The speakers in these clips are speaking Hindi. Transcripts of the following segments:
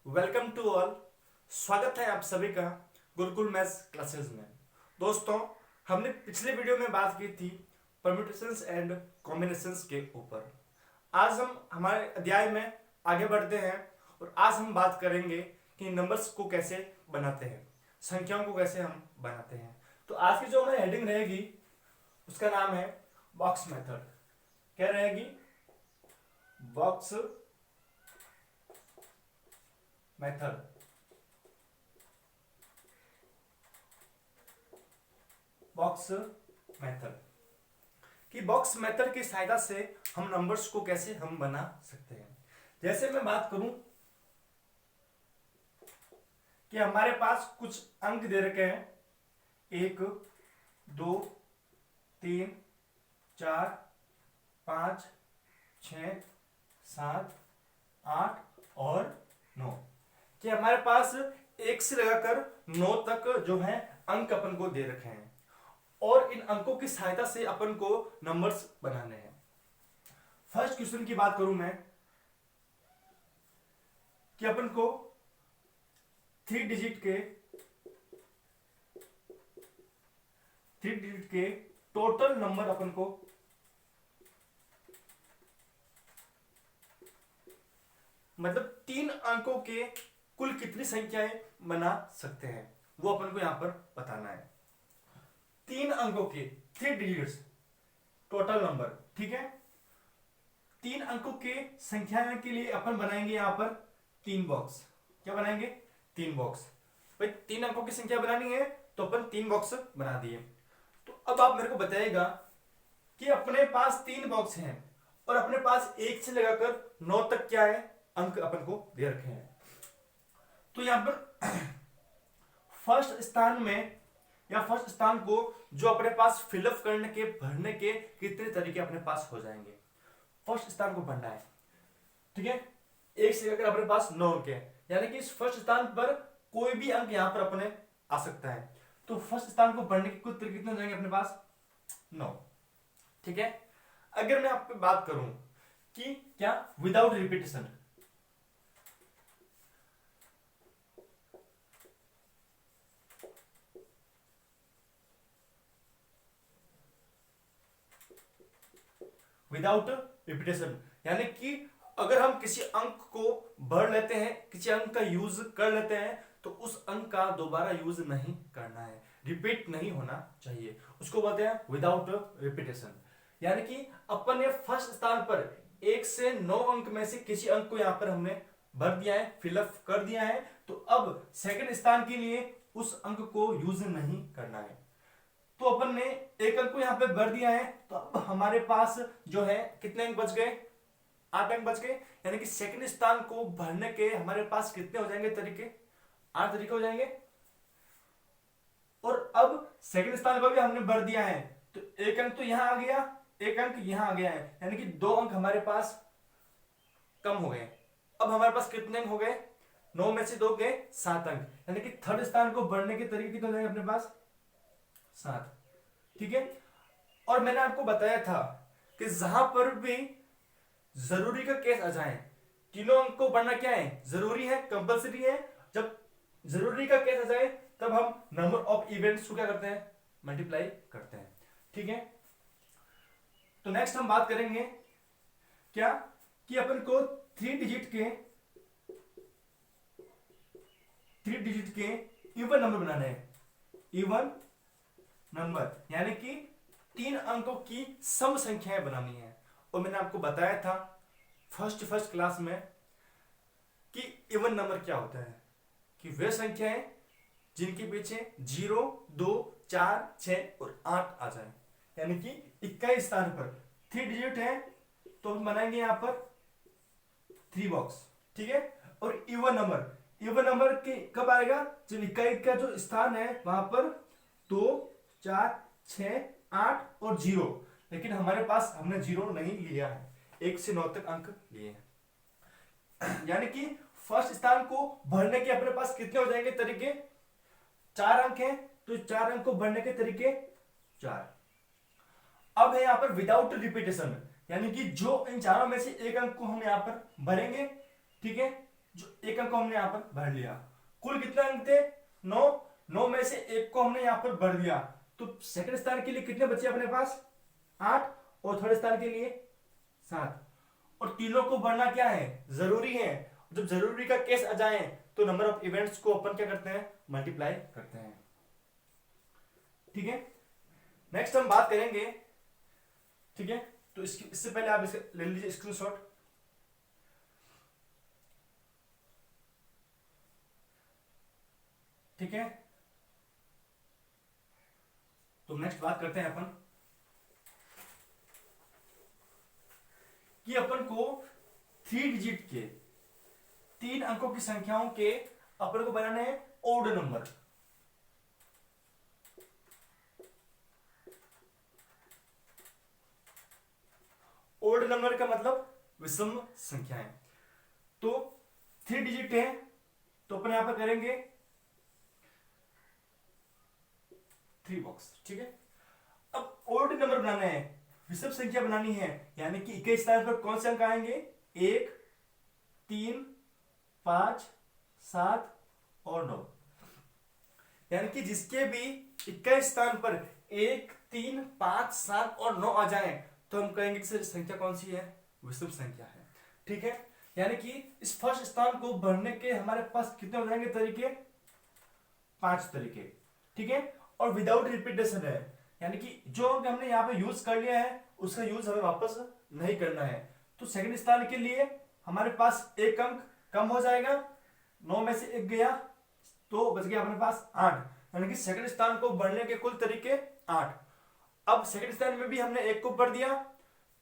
Welcome to all. स्वागत है आप सभी का गुरुकुल मैथ्स क्लासेस में। दोस्तों, हमने पिछले वीडियो में बात की थी परम्यूटेशंस एंड कॉम्बिनेशंस के ऊपर। आज हम हमारे अध्याय में आगे बढ़ते हैं और आज हम बात करेंगे कि नंबर्स को कैसे बनाते हैं, संख्याओं को कैसे हम बनाते हैं। तो आज की जो हमारी हेडिंग रहेगी उसका नाम है बॉक्स मेथड। क्या रहेगी? Box method. बॉक्स मेथड कि बॉक्स मेथड की सहायता से हम नंबर्स को कैसे हम बना सकते हैं। जैसे मैं बात करूं कि हमारे पास कुछ अंक दे रखे हैं, 1 2 3 4 5 6 7 8 और 9 कि हमारे पास 1 से लगाकर 9 तक जो है अंक अपन को दे रखे हैं और इन अंकों की सहायता से अपन को नंबर्स बनाने हैं। फर्स्ट क्वेश्चन की बात करूं मैं कि अपन को 3 डिजिट के टोटल नंबर अपन को मतलब 3 अंकों के कुल कितनी संख्याएं बना सकते हैं वो अपन को यहां पर बताना है। 3 अंकों के 3 डिजिट्स टोटल नंबर, ठीक है। 3 अंकों के संख्या के लिए अपन बनाएंगे यहां पर 3 बॉक्स। क्या बनाएंगे? 3 बॉक्स। भाई 3 अंकों की संख्या बनानी है तो अपन 3 बॉक्स बना दिए। तो अब आप मेरे को बताइएगा कि अपने पास 3 बॉक्स हैं और अपने पास 1 से लगाकर 9 तक क्या है अंक अपन को दे रखे हैं। तो यहां पर फर्स्ट स्थान में या फर्स्ट स्थान को जो अपने पास फिलअप करने के भरने के कितने तरीके अपने पास हो जाएंगे। फर्स्ट स्थान को भरना है, ठीक है। 1 से लेकर अपने पास 9 अंक है, यानी कि इस फर्स्ट स्थान पर कोई भी अंक यहां पर अपने आ सकता है। तो फर्स्ट स्थान को भरने के कुछ तरीके कितने हो जाएंगे अपने पास? 9, ठीक है। अगर मैं आपको बात करूं कि क्या विदाउट रिपीटेशन, विदाउट रिपीटेशन यानी कि अगर हम किसी अंक को भर लेते हैं, किसी अंक का यूज कर लेते हैं तो उस अंक का दोबारा यूज नहीं करना है, रिपीट नहीं होना चाहिए, उसको बोलते हैं विदाउट रिपीटेशन। यानी कि अपन ने फर्स्ट स्थान पर 1 से 9 अंक में से किसी अंक को यहां पर हमने भर दिया है, फिलअप कर दिया है, तो अब सेकंड स्थान के लिए उस अंक को यूज नहीं करना है। तो अपन ने एक अंक को यहां पे भर दिया है, तो अब हमारे पास जो है कितने अंक बच गए? 8 अंक बच गए। यानी कि सेकंड स्थान को भरने के हमारे पास कितने हो जाएंगे तरीके? 8 तरीके हो जाएंगे। और अब सेकंड स्थान को भी हमने भर दिया है, तो एक अंक तो यहां आ गया, एक अंक यहां आ गया है, यानी कि 2 अंक हमारे पास कम हो गए। अब हमारे पास कितने अंक हो गए? 9 में से 2 गए 7 अंक, यानी कि थर्ड स्थान को भरने के तरीके कितने हो जाएंगे अपने पास? 7, ठीक है। और मैंने आपको बताया था कि जहां पर भी जरूरी का केस आ जाए, तीनों अंक को बढ़ना क्या है? जरूरी है, कंपलसरी है। जब जरूरी का केस आ जाए तब हम नंबर ऑफ इवेंट्स को क्या करते हैं? मल्टीप्लाई करते हैं, ठीक है। तो नेक्स्ट हम बात करेंगे क्या कि अपन को 3 डिजिट के इवन नंबर बनाने हैं। इवन नंबर यानी कि 3 अंकों की सम संख्याएं बनानी है। और मैंने आपको बताया था फर्स्ट क्लास में कि इवन नंबर क्या होता है, कि वे संख्याएं जिनके पीछे 0 2 4 6 और 8 आ जाए। यानी कि 21 स्थान पर 3 डिजिट है तो हम बनाएंगे यहां पर 3 बॉक्स, ठीक है। और इवन नंबर के कब आएगा? जब 21 का जो स्थान है वहां पर 2 4 6 8 और 0, लेकिन हमारे पास हमने 0 नहीं लिया है, 1 से 9 तक अंक लिए हैं। यानी कि फर्स्ट स्थान को भरने के अपने पास कितने हो जाएंगे तरीके? 4 अंक हैं, तो 4 अंक को भरने के तरीके 4। अब है यहां पर विदाउट रिपीटेशन, यानी कि जो इन चारों में से एक अंक को हम यहां पर भरेंगे, ठीक है। जो एक अंक को हमने यहाँ पर भर लिया। कुल कितने अंक थे? 9। 9 में से एक को हमने यहाँ पर भर दिया, तो सेकंड स्थान के लिए कितने बचे अपने पास? 8, और थर्ड स्थान के लिए 7। और तीनों को भरना क्या है? जरूरी है। जब जरूरी का केस आ जाए तो नंबर ऑफ इवेंट्स को अपन क्या करते हैं? मल्टीप्लाई करते हैं। ठीक है, नेक्स्ट हम बात करेंगे। ठीक है, तो इससे पहले आप इसे ले लीजिए स्क्रीनशॉट। ठीक है, तो नेक्स्ट बात करते हैं अपन कि अपन को 3 डिजिट के 3 अंकों की संख्याओं के अपन को बनाने हैं ओड नंबर। ओड नंबर का मतलब विषम संख्याएं। तो 3 डिजिट है, तो अपन यहां पर करेंगे 3 बॉक्स। ठीक है, अब ओड नंबर बनाना है, विषम संख्या बनानी है, यानी कि इक्कीस स्थान पर कौन से अंक आएंगे? 1, 3, 5, 7 और 9। यानी कि जिसके भी 21 स्थान पर 1, 3, 5, 7 और 9 आ जाए तो हम कहेंगे कि सर संख्या कौन सी है? विषम संख्या है। ठीक है, यानी कि इस फर्स्ट स्थान को भरने के हमारे पास कितने हो जाएंगे तरीके? 5 तरीके। ठीक है, और विदाउट रिपीटेशन है, यानी कि जो अंक हमने यहाँ पे यूज कर लिया है उसका यूज हमें वापस नहीं करना है। तो सेकंड स्थान के लिए हमारे पास एक अंक कम हो जाएगा, 9 में से 1 गया तो बच गया अपने पास 8, यानी कि सेकंड स्थान को भरने के कुल तरीके 8। अब सेकंड स्थान में भी हमने 1 को भर दिया,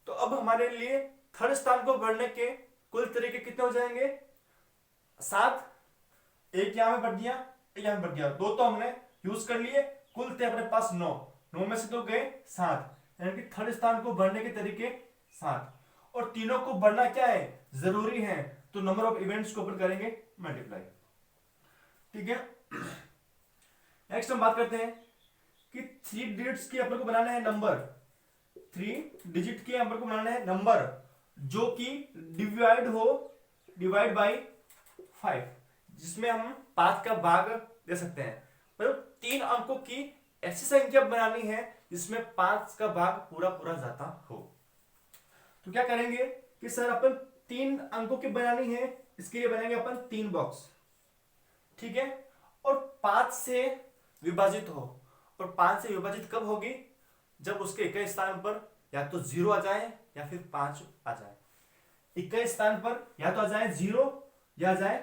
तो अब हमारे लिए थर्ड स्थान को भरने के कुल तरीके कितने हो जाएंगे? 7। 1 यहां में भर दिया, 1 यहां में भर दिया, 2 तो हमने यूज कर लिए, कुल थे अपने पास 9। 9 में से तो गए 7, यानी कि थर्ड स्थान को भरने के तरीके 7। और तीनों को भरना क्या है? जरूरी है, तो नंबर ऑफ इवेंट्स को अपन करेंगे मल्टीप्लाई। ठीक है, नेक्स्ट हम बात करते हैं कि 3 डिजिट्स के अपन को बनाना है नंबर। 3 डिजिट के अपन को बनाना है नंबर जो कि डिवाइड बाई 5, जिसमें हम 5 का भाग दे सकते हैं। मतलब 3 अंकों की ऐसी संख्या बनानी है जिसमें 5 का भाग पूरा पूरा जाता हो। तो क्या करेंगे कि सर अपन 3 अंकों की बनानी है, इसके लिए बनाएंगे अपन 3 बॉक्स। ठीक है, और 5 से विभाजित हो, और 5 से विभाजित कब होगी? जब उसके इक्कीस स्थान पर या तो 0 आ जाए या फिर 5 आ जाए। इक्कीस स्थान पर या तो आ जाए 0 या आ जाए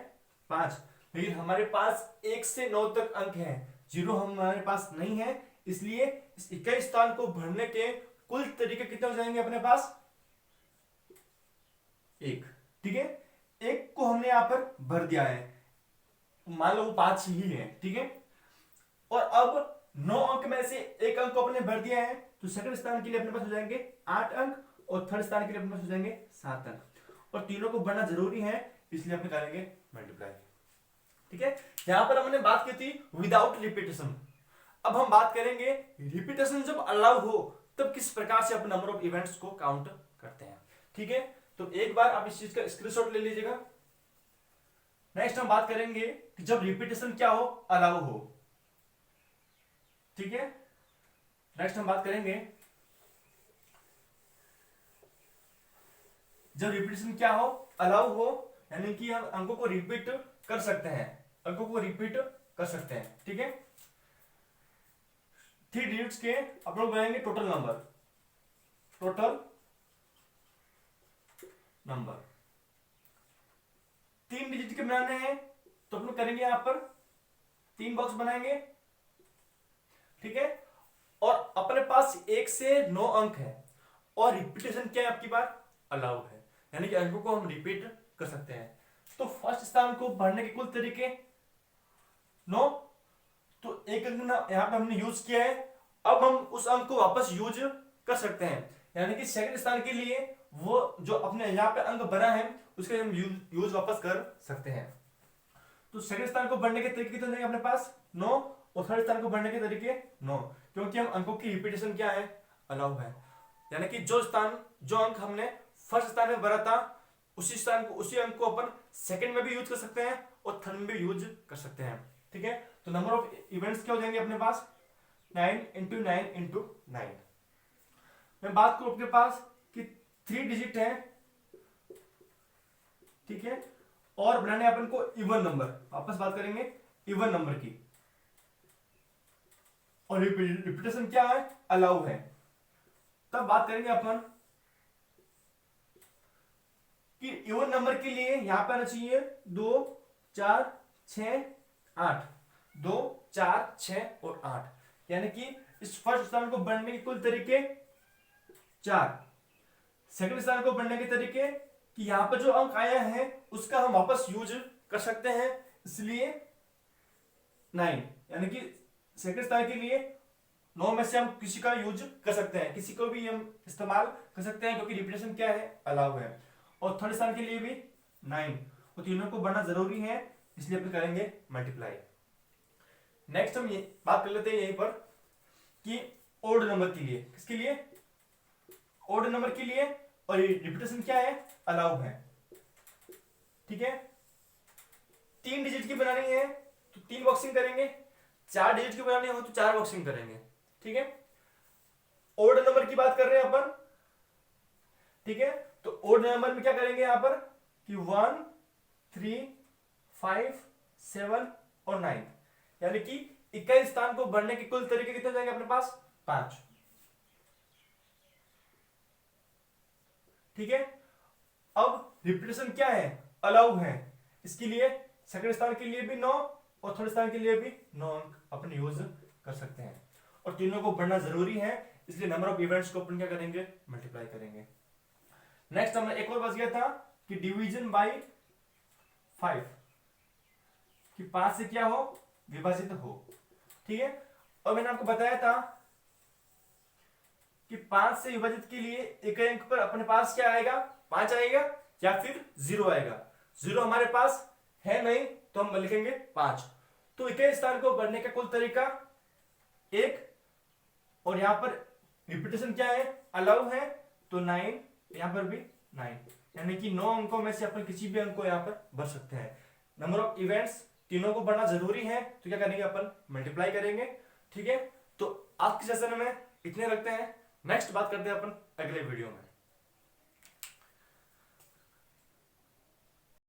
5, लेकिन हमारे पास 1 से 9 तक अंक है, 0 हमारे पास नहीं है, इसलिए इस 21 स्थान को भरने के कुल तरीके कितने हो जाएंगे अपने पास? 1। ठीक है, 1 को हमने यहां पर भर दिया है, मान लो वो 5 ही है। ठीक है, और अब 9 अंक में से एक अंक को अपने भर दिया है, तो सेकंड स्थान के लिए अपने पास हो जाएंगे 8 अंक, और थर्ड स्थान के लिए अपने पास हो जाएंगे 7 अंक, और तीनों को भरना जरूरी है, इसलिए अपने करेंगे मल्टीप्लाई। ठीक है, यहां पर हमने बात की थी विदाउट रिपीटेशन। अब हम बात करेंगे रिपीटेशन जब अलाउ हो तब किस प्रकार से अपन नंबर ऑफ इवेंट्स को काउंट करते हैं। ठीक है, तो एक बार आप इस चीज का स्क्रीनशॉट ले लीजिएगा। नेक्स्ट हम बात करेंगे कि जब रिपीटेशन क्या हो? अलाउ हो। ठीक है, नेक्स्ट हम बात करेंगे जब रिपीटेशन क्या हो? अलाउ हो, यानी कि हम अंकों को रिपीट कर सकते हैं, अंकों को रिपीट कर सकते हैं। ठीक है, 3 डिजिट्स के अपन लोग बनाएंगे total number. Total number 3 digit के बनाने हैं, तो अपन करेंगे यहां पर 3 बॉक्स बनाएंगे। ठीक है, और अपने पास 1 से 9 अंक है, और रिपीटेशन क्या है आपकी बात? अलाउ है, यानी कि अंकों को हम रिपीट कर सकते हैं। तो फर्स्ट स्थान को भरने के कुल तरीके 9, तो एक अंक यहां पे हमने यूज किया है, अब हम उस अंक को वापस यूज कर सकते हैं, यानी कि सेकंड स्थान के लिए वो जो अपने यहां पे अंक भरा है उसके हम यूज वापस कर सकते हैं। तो सेकंड स्थान को भरने के तरीके कितने अपने पास? 9, और थर्ड स्थान को भरने के तरीके 9, क्योंकि हम अंकों की रिपीटेशन क्या है? अलाउ है, यानी कि जो अंक हमने फर्स्ट स्थान में भरा था उसी अंक को अपन सेकंड में भी यूज कर सकते हैं और थर्ड में भी यूज कर सकते हैं। ठीक है, तो नंबर ऑफ इवेंट्स क्या हो जाएंगे अपने पास 9 इंटू 9 इंटू 9। मैं बात करूं अपने पास कि 3 डिजिट है, ठीक है, और बनाने अपन को इवन नंबर, वापस बात करेंगे इवन नंबर की, और रिपीटेशन क्या है अलाउ है। तब बात करेंगे अपन कि इवन नंबर के लिए यहां पर आना चाहिए 2 4 6 8, 2 4 6 और 8, यानी कि इस फर्स्ट स्थान को बढ़ने के कुल तरीके 4, सेकंड स्थान को बढ़ने के तरीके कि यहां पर जो अंक आया है उसका हम वापस यूज कर सकते हैं, इसलिए 9, यानी कि सेकंड स्थान के लिए 9 में से हम किसी का यूज कर सकते हैं, किसी को भी हम इस्तेमाल कर सकते हैं क्योंकि रिपीटेशन क्या है अलाउ है। और थर्ड स्थान के लिए भी 9, और तीनों को बढ़ना जरूरी है, इसलिए अपन करेंगे मल्टीप्लाई। नेक्स्ट हम ये बात कर लेते हैं यहीं पर कि ओड नंबर के लिए, किसके लिए ओड नंबर के लिए, और रिपीटेशन क्या है अलाउ है। ठीक है, 3 डिजिट की बनानी है तो 3 बॉक्सिंग करेंगे, 4 डिजिट की बनानी हो तो 4 बॉक्सिंग करेंगे। ठीक है, ओड नंबर की बात कर रहे हैं अपन। ठीक है, तो ओड नंबर में क्या करेंगे यहां पर कि 1 3 5 7 और 9, यानी कि 21 स्थान को बढ़ने के कुल तरीके कितने जाएंगे अपने पास 5। ठीक है, अब रिपीटेशन क्या है अलाउ है, इसके लिए सेकंड स्थान के लिए भी 9 और थर्ड स्थान के लिए भी 9 अंक अपन यूज कर सकते हैं, और तीनों को बढ़ना जरूरी है, इसलिए नंबर ऑफ इवेंट्स को अपन क्या करेंगे मल्टीप्लाई करेंगे। नेक्स्ट हमने एक और बच गया था कि डिवीजन बाय 5, कि 5 से क्या हो विभाजित हो। ठीक है, और मैंने आपको बताया था कि 5 से विभाजित के लिए एक अंक पर अपने पास क्या आएगा 5 आएगा या फिर 0 आएगा। 0 हमारे पास है नहीं तो हम लिखेंगे 5। तो इक्कीस स्थान को बढ़ने का कुल तरीका 1, और यहां पर रिपीटेशन क्या है अलाउ है तो 9, यहां पर भी 9, यानी कि 9 अंकों में से अपन किसी भी अंक को यहां पर भर सकते हैं। नंबर ऑफ इवेंट्स तीनों को बढ़ना जरूरी है तो क्या करेंगे अपन मल्टीप्लाई करेंगे। ठीक है, तो आज के सेशन में इतने रखते हैं, नेक्स्ट बात करते हैं अपन अगले वीडियो में।